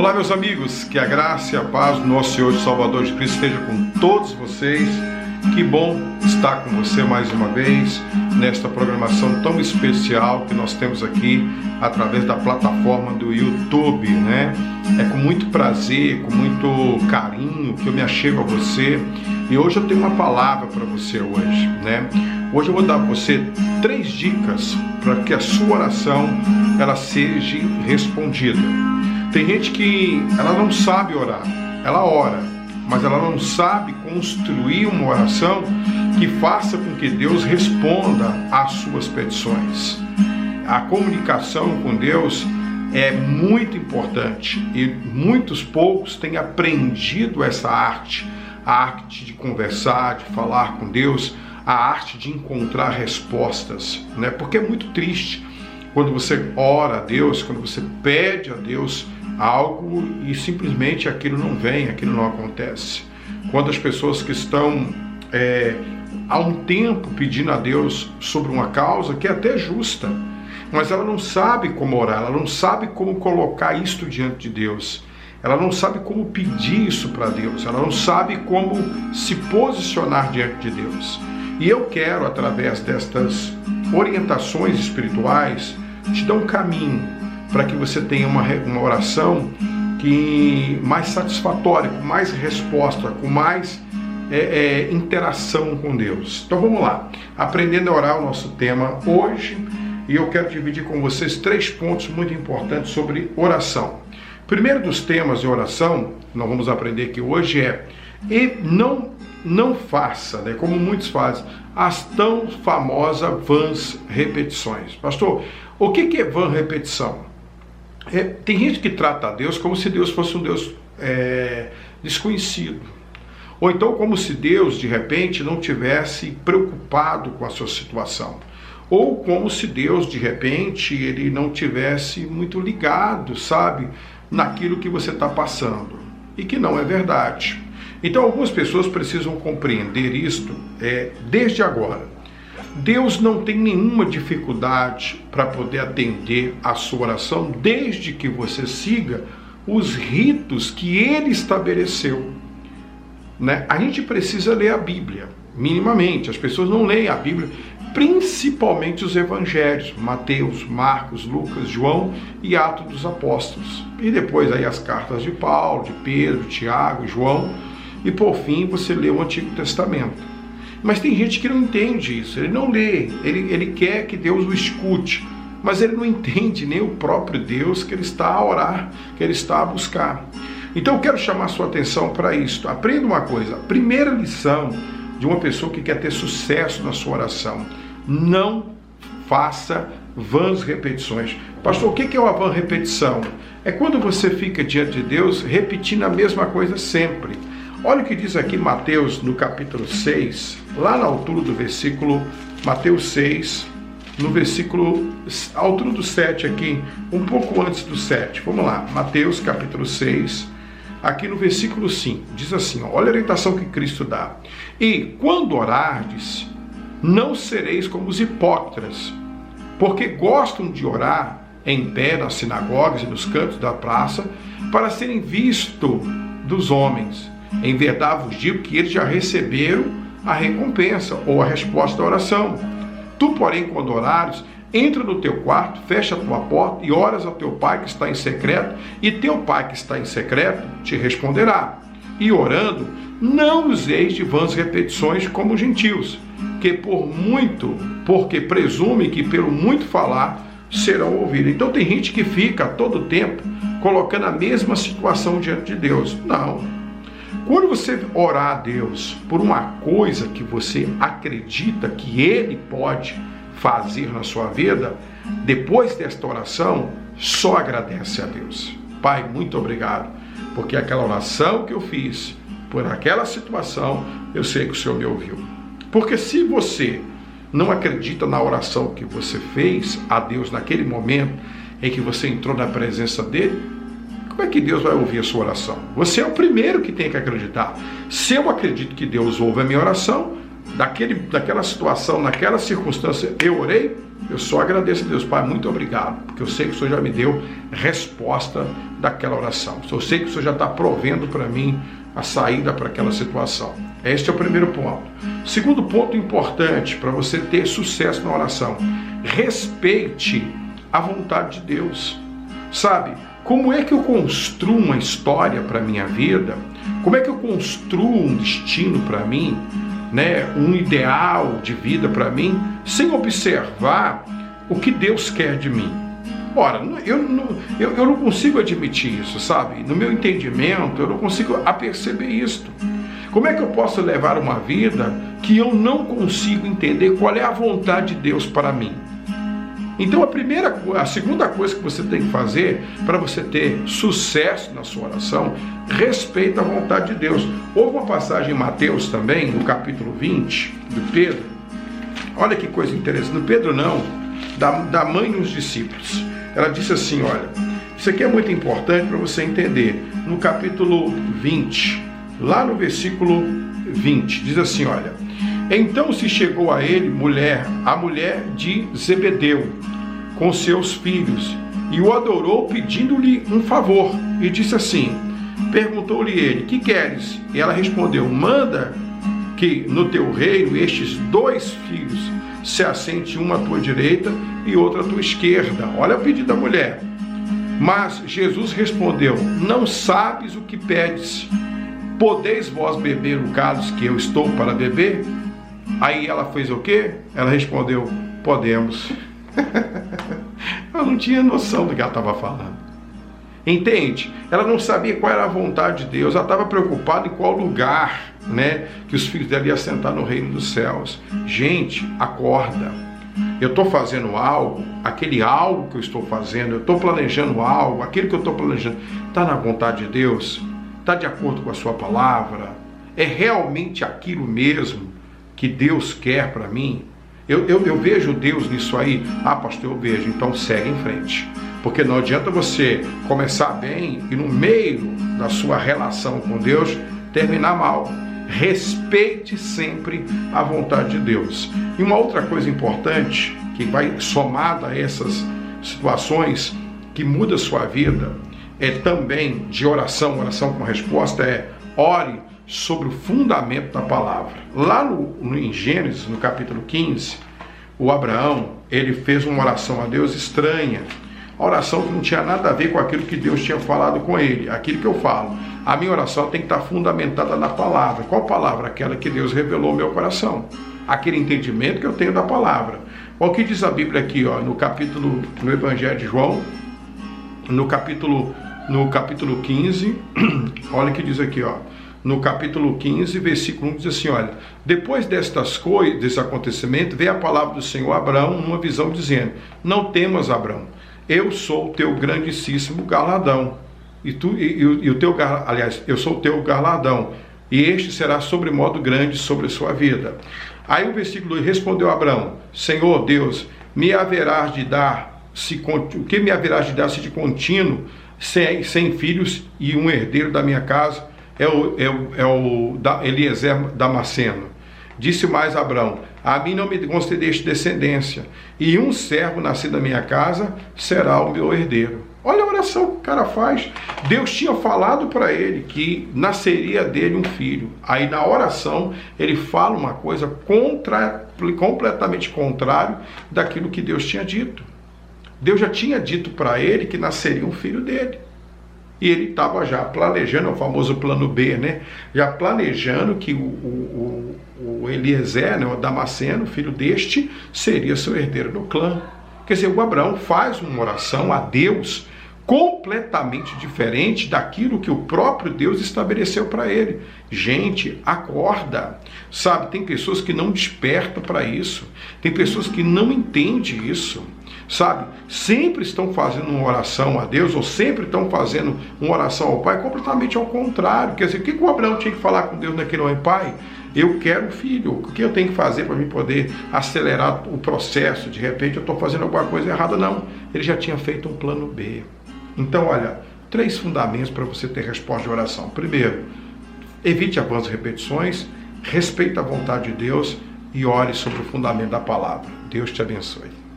Olá, meus amigos, que a graça e a paz do nosso Senhor e Salvador Jesus Cristo esteja com todos vocês. Que bom estar com você mais uma vez nesta programação tão especial que nós temos aqui através da plataforma do YouTube, né? É com muito prazer, com muito carinho que eu me achego a você, e hoje eu tenho uma palavra para você hoje, né? Hoje eu vou dar a você 3 dicas para que a sua oração ela seja respondida. Tem gente que ela não sabe orar, ela ora, mas ela não sabe construir uma oração que faça com que Deus responda às suas petições. A comunicação com Deus é muito importante e muitos poucos têm aprendido essa arte, a arte de conversar, de falar com Deus, a arte de encontrar respostas, né? Porque é muito triste quando você ora a Deus, quando você pede a Deus algo e simplesmente aquilo não vem, aquilo não acontece. Quando as pessoas que estão há um tempo pedindo a Deus sobre uma causa que é até justa, mas ela não sabe como orar, ela não sabe como colocar isto diante de Deus, ela não sabe como pedir isso para Deus, ela não sabe como se posicionar diante de Deus. E eu quero, através destas orientações espirituais, te dar um caminho para que você tenha uma oração que mais satisfatória, com mais resposta, com mais interação com Deus. Então vamos lá, aprendendo a orar, o nosso tema hoje, e eu quero dividir com vocês 3 pontos muito importantes sobre oração. Primeiro dos temas de oração, nós vamos aprender aqui hoje não faça, né, como muitos fazem, as tão famosas vãs repetições. Pastor, o que é vã repetição? Tem gente que trata a Deus como se Deus fosse um Deus desconhecido. Ou então como se Deus, de repente, não tivesse preocupado com a sua situação. Ou como se Deus, de repente, ele não tivesse muito ligado, sabe, naquilo que você está passando. E que não é verdade. Então algumas pessoas precisam compreender isto desde agora. Deus não tem nenhuma dificuldade para poder atender a sua oração, desde que você siga os ritos que Ele estabeleceu, né? A gente precisa ler a Bíblia, minimamente. As pessoas não leem a Bíblia, principalmente os evangelhos, Mateus, Marcos, Lucas, João e Atos dos Apóstolos. E depois aí as cartas de Paulo, de Pedro, Tiago, João, e por fim você lê o Antigo Testamento. Mas tem gente que não entende isso, ele não lê, ele quer que Deus o escute, mas ele não entende nem o próprio Deus que ele está a orar, que ele está a buscar. Então eu quero chamar a sua atenção para isso. Aprenda uma coisa, a primeira lição de uma pessoa que quer ter sucesso na sua oração: não faça vãs repetições. Pastor, o que é uma vã repetição? É quando você fica diante de Deus repetindo a mesma coisa sempre. Olha o que diz aqui Mateus no capítulo 6, lá na altura do versículo, Mateus 6, no versículo, à altura do 7 aqui, um pouco antes do 7. Vamos lá, Mateus capítulo 6, aqui no versículo 5, diz assim, olha a orientação que Cristo dá. E quando orardes, não sereis como os hipócritas, porque gostam de orar em pé nas sinagogas e nos cantos da praça, para serem vistos dos homens. Em verdade vos digo que eles já receberam a recompensa ou a resposta da oração. Tu, porém, quando orares, entra no teu quarto, fecha a tua porta e oras ao teu pai que está em secreto, e teu pai que está em secreto te responderá. E orando, não useis de vãs repetições como os gentios, porque presumem que pelo muito falar serão ouvidos. Então tem gente que fica a todo tempo colocando a mesma situação diante de Deus. Não. Quando você orar a Deus por uma coisa que você acredita que Ele pode fazer na sua vida, depois desta oração, só agradece a Deus. Pai, muito obrigado, porque aquela oração que eu fiz, por aquela situação, eu sei que o Senhor me ouviu. Porque se você não acredita na oração que você fez a Deus naquele momento em que você entrou na presença dEle, como é que Deus vai ouvir a sua oração? Você é o primeiro que tem que acreditar. Se eu acredito que Deus ouve a minha oração, daquela situação, naquela circunstância, eu orei, eu só agradeço a Deus. Pai, muito obrigado, porque eu sei que o Senhor já me deu resposta daquela oração. Eu sei que o Senhor já está provendo para mim a saída para aquela situação. Este é o primeiro ponto. Segundo ponto importante para você ter sucesso na oração: respeite a vontade de Deus. Sabe, como é que eu construo uma história para a minha vida? Como é que eu construo um destino para mim, né? Um ideal de vida para mim, sem observar o que Deus quer de mim? Ora, eu não consigo admitir isso, sabe? No meu entendimento, eu não consigo perceber isto. Como é que eu posso levar uma vida que eu não consigo entender qual é a vontade de Deus para mim? Então a segunda coisa que você tem que fazer para você ter sucesso na sua oração: respeita a vontade de Deus. Houve uma passagem em Mateus também, no capítulo 20, do Pedro. Olha que coisa interessante. No Pedro não, da mãe dos discípulos. Ela disse assim, olha, isso aqui é muito importante para você entender. No capítulo 20, lá no versículo 20, diz assim, olha: então se chegou a ele a mulher de Zebedeu, com seus filhos, e o adorou, pedindo-lhe um favor, e disse assim, perguntou-lhe ele: que queres? E ela respondeu: manda que no teu reino estes 2 filhos se assente, uma à tua direita e outra à tua esquerda. Olha o pedido da mulher. Mas Jesus respondeu: não sabes o que pedes. Podeis vós beber o cálice que eu estou para beber? Aí ela fez o quê? Ela respondeu: podemos. Ela não tinha noção do que ela estava falando. Entende? Ela não sabia qual era a vontade de Deus. Ela estava preocupada em qual lugar, né, que os filhos dela iam sentar no reino dos céus. Gente, acorda. Eu estou fazendo algo, aquele algo que eu estou fazendo, eu estou planejando algo, aquilo que eu estou planejando, está na vontade de Deus? Está de acordo com a sua palavra? É realmente aquilo mesmo que Deus quer para mim? Eu vejo Deus nisso aí? Ah, pastor, eu vejo. Então segue em frente. Porque não adianta você começar bem e no meio da sua relação com Deus terminar mal. Respeite sempre a vontade de Deus. E uma outra coisa importante, que vai somada a essas situações, que muda a sua vida, é também de oração com resposta, é ore sobre o fundamento da palavra. Lá em Gênesis, no capítulo 15, o Abraão, ele fez uma oração a Deus estranha. A oração que não tinha nada a ver com aquilo que Deus tinha falado com ele. Aquilo que eu falo. A minha oração tem que estar fundamentada na palavra. Qual palavra? Aquela que Deus revelou ao meu coração. Aquele entendimento que eu tenho da palavra. Olha o que diz a Bíblia aqui, ó, no Evangelho de João, no capítulo 15, olha o que diz aqui, ó. No capítulo 15, versículo 1, diz assim, olha: depois destas coisas, desse acontecimento, veio a palavra do Senhor a Abraão numa visão, dizendo: não temas, Abraão, eu sou o teu grandíssimo galardão, eu sou o teu galardão, e este será sobremodo grande sobre a sua vida. Aí o versículo 2, respondeu Abraão: Senhor Deus, o que me haverás de dar se de contínuo, sem filhos e um herdeiro da minha casa Eliezer Damasceno? Disse mais Abraão: a mim não me concedeste descendência, e um servo nascido da minha casa será o meu herdeiro. Olha a oração que o cara faz. Deus tinha falado para ele que nasceria dele um filho. Aí na oração ele fala uma coisa completamente contrário daquilo que Deus tinha dito. Deus já tinha dito para ele que nasceria um filho dele. E ele estava já planejando, o famoso plano B, né? Já planejando que o Eliezer, né, o Damasceno, filho deste, seria seu herdeiro do clã. Quer dizer, o Abraão faz uma oração a Deus completamente diferente daquilo que o próprio Deus estabeleceu para ele. Gente, acorda. Sabe, tem pessoas que não despertam para isso. Tem pessoas que não entendem isso. Sabe, sempre estão fazendo uma oração a Deus, ou sempre estão fazendo uma oração ao Pai, completamente ao contrário. Quer dizer, o que o Abraão tinha que falar com Deus naquele momento? Pai, eu quero um filho, o que eu tenho que fazer para mim poder acelerar o processo? De repente eu estou fazendo alguma coisa errada? Não, ele já tinha feito um plano B. Então, olha, 3 fundamentos para você ter resposta de oração. Primeiro, evite avanços e repetições, respeite a vontade de Deus e ore sobre o fundamento da palavra. Deus te abençoe.